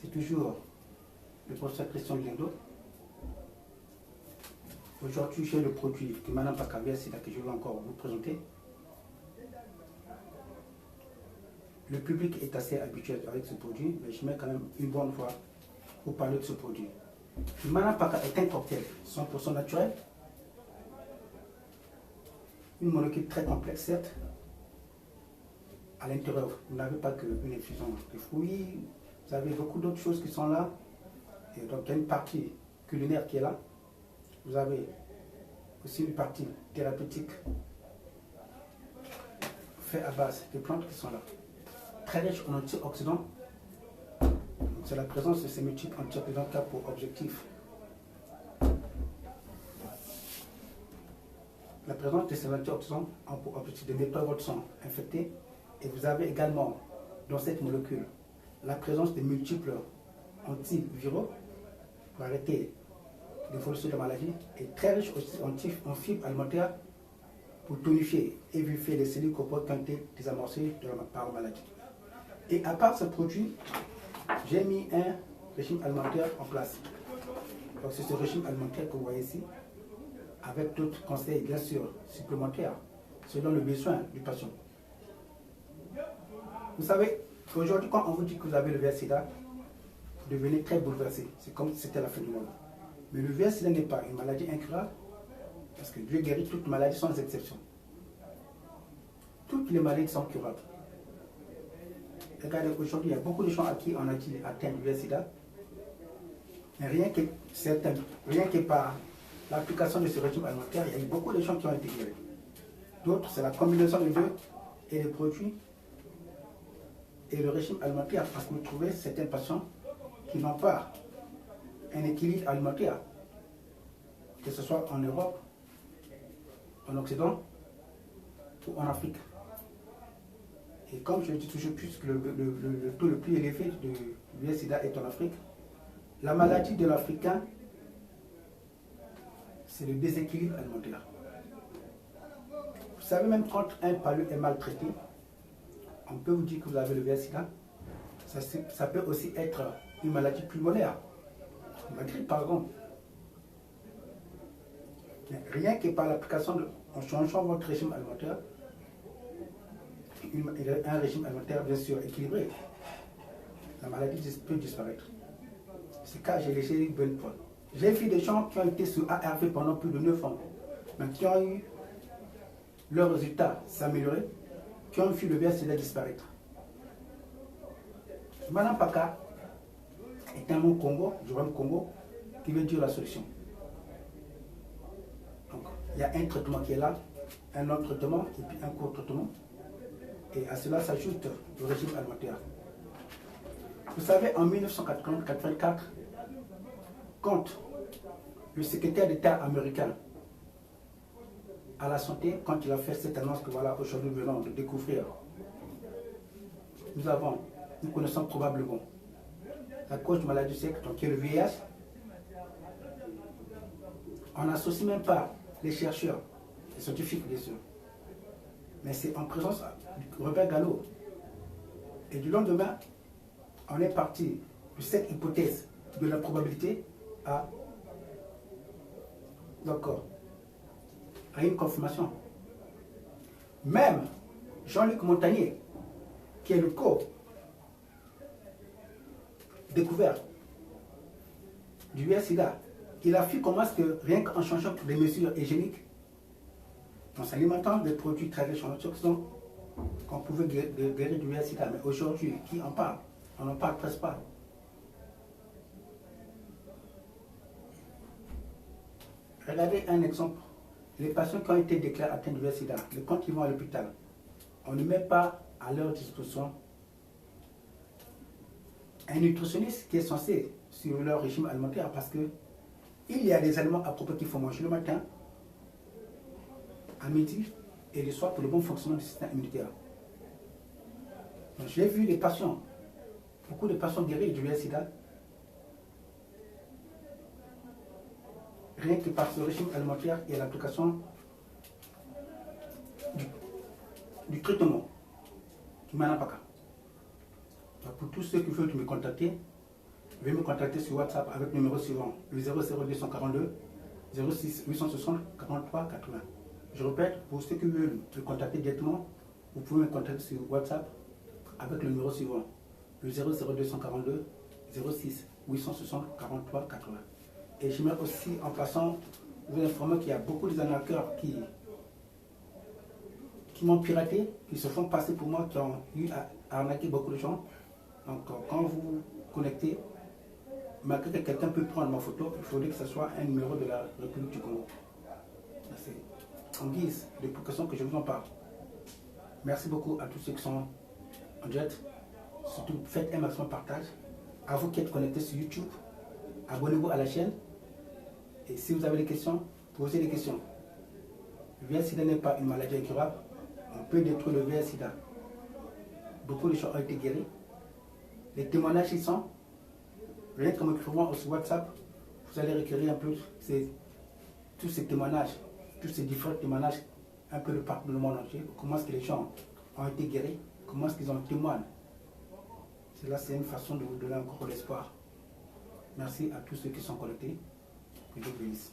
C'est toujours le professeur Christian Lindo. Aujourd'hui, j'ai le produit de Manam Pakavia, c'est là que je vais encore vous présenter. Le public est assez habitué avec ce produit, mais je mets quand même une bonne fois pour parler de ce produit. Le Manam Paka est un cocktail 100% naturel. Une molécule très complexe, certes. À l'intérieur, vous n'avez pas qu'une infusion de fruits, vous avez beaucoup d'autres choses qui sont là. Et donc, il y a une partie culinaire qui est là. Vous avez aussi une partie thérapeutique faite à base de plantes qui sont là. Très riche en antioxydants. C'est la présence de ces multiples antioxydants qui a pour objectif la présence de ces antioxydants a pour objectif de nettoyer votre sang infecté. Et vous avez également dans cette molécule la présence de multiples antiviraux pour arrêter l'évolution de la maladie, et très riche aussi en fibres alimentaires pour tonifier et vivifier les cellules corporelles qui ont été désamorcées par la maladie. Et à part ce produit, j'ai mis un régime alimentaire en place. Donc c'est ce régime alimentaire que vous voyez ici, avec d'autres conseils bien sûr supplémentaires, selon le besoin du patient. Vous savez, aujourd'hui quand on vous dit que vous avez le VIH/SIDA, vous devenez très bouleversé. C'est comme si c'était la fin du monde. Mais le VIH/SIDA n'est pas une maladie incurable, parce que Dieu guérit toutes maladies sans exception. Toutes les maladies sont curables. Regardez, aujourd'hui, il y a beaucoup de gens à qui on a dit atteindre le VIH/SIDA. Mais rien que par l'application de ce régime alimentaire, il y a eu beaucoup de gens qui ont été guéris. D'autres, c'est la combinaison des deux et les produits et le régime alimentaire, parce que vous trouvez certains patients qui n'ont pas un équilibre alimentaire, que ce soit en Europe, en Occident ou en Afrique. Et comme je le dis toujours, puisque le taux le plus élevé de VIH/SIDA est en Afrique, la maladie de l'Africain, c'est le déséquilibre alimentaire. Vous savez, même quand un palud est maltraité, on peut vous dire que vous avez le VIH/SIDA. Ça peut aussi être une maladie pulmonaire, la grippe par exemple. Mais rien que par l'application, en changeant votre régime alimentaire, un régime alimentaire bien sûr équilibré, la maladie peut disparaître. C'est car j'ai laissé une bonne preuve. J'ai vu des gens qui ont été sous ARV pendant plus de 9 ans, mais qui ont eu leurs résultats s'améliorer, qui ont vu le VIH/SIDA disparaître. Manam Paka est un mot Congo, du royaume Congo, qui veut dire la solution. Donc, il y a un traitement qui est là, un autre traitement et puis un court traitement. Et à cela s'ajoute le régime alimentaire. Vous savez, en 1984, quand le secrétaire d'État américain à la santé, quand il a fait cette annonce que voilà, aujourd'hui nous venons de découvrir, nous connaissons probablement la cause de maladie du siècle, donc qui est le VIH. On n'associe même pas les chercheurs, les scientifiques bien sûr, mais c'est en présence de Robert Gallo. Et du lendemain, on est parti de cette hypothèse de la probabilité à une confirmation. Même Jean-Luc Montagnier, qui est le co-découvert du VIH/SIDA, il a vu comment est-ce que rien qu'en changeant les mesures hygiéniques, en s'alimentant des produits très riches en antioxydants, qu'on pouvait guérir du VIH/SIDA. Mais aujourd'hui, qui en parle? On n'en parle presque pas. Regardez un exemple. Les patients qui ont été déclarés atteints du VIH/SIDA, quand ils vont à l'hôpital, on ne met pas à leur disposition un nutritionniste qui est censé suivre leur régime alimentaire, parce que il y a des aliments appropriés qu'il faut manger le matin, à midi et le soir pour le bon fonctionnement du système immunitaire. J'ai vu des patients, beaucoup de patients guéris du VIH/SIDA, rien que par ce régime alimentaire et l'application du traitement du Manam Paka. Pour tous ceux qui veulent me contacter, veuillez me contacter sur WhatsApp avec le numéro suivant, le 00242 06 860 43 80. Je répète, pour ceux qui veulent me contacter directement, vous pouvez me contacter sur WhatsApp avec le numéro suivant, le 00242 06 860 43 80. Et j'aimerais aussi, en passant, vous informer qu'il y a beaucoup d'arnaqueurs qui m'ont piraté, qui se font passer pour moi, qui ont eu à arnaquer beaucoup de gens. Donc, quand vous vous connectez, malgré que quelqu'un peut prendre ma photo, il faudrait que ce soit un numéro de la République du Congo. C'est en guise de précaution que je vous en parle. Merci beaucoup à tous ceux qui sont en direct. Surtout, faites un maximum de partage. À vous qui êtes connectés sur YouTube, abonnez-vous à la chaîne. Et si vous avez des questions, posez des questions. Le VIH-Sida n'est pas une maladie incurable. On peut détruire le VIH-Sida. Beaucoup de gens ont été guéris. Les témoignages y sont. Rien que m'écrivant sur WhatsApp, vous allez recueillir un peu tous ces témoignages, tous ces différents témoignages un peu de partout dans le monde entier. Comment est-ce que les gens ont été guéris, comment est-ce qu'ils en témoignent. Cela, c'est une façon de vous donner encore l'espoir. Merci à tous ceux qui sont connectés. Que Dieu bénisse.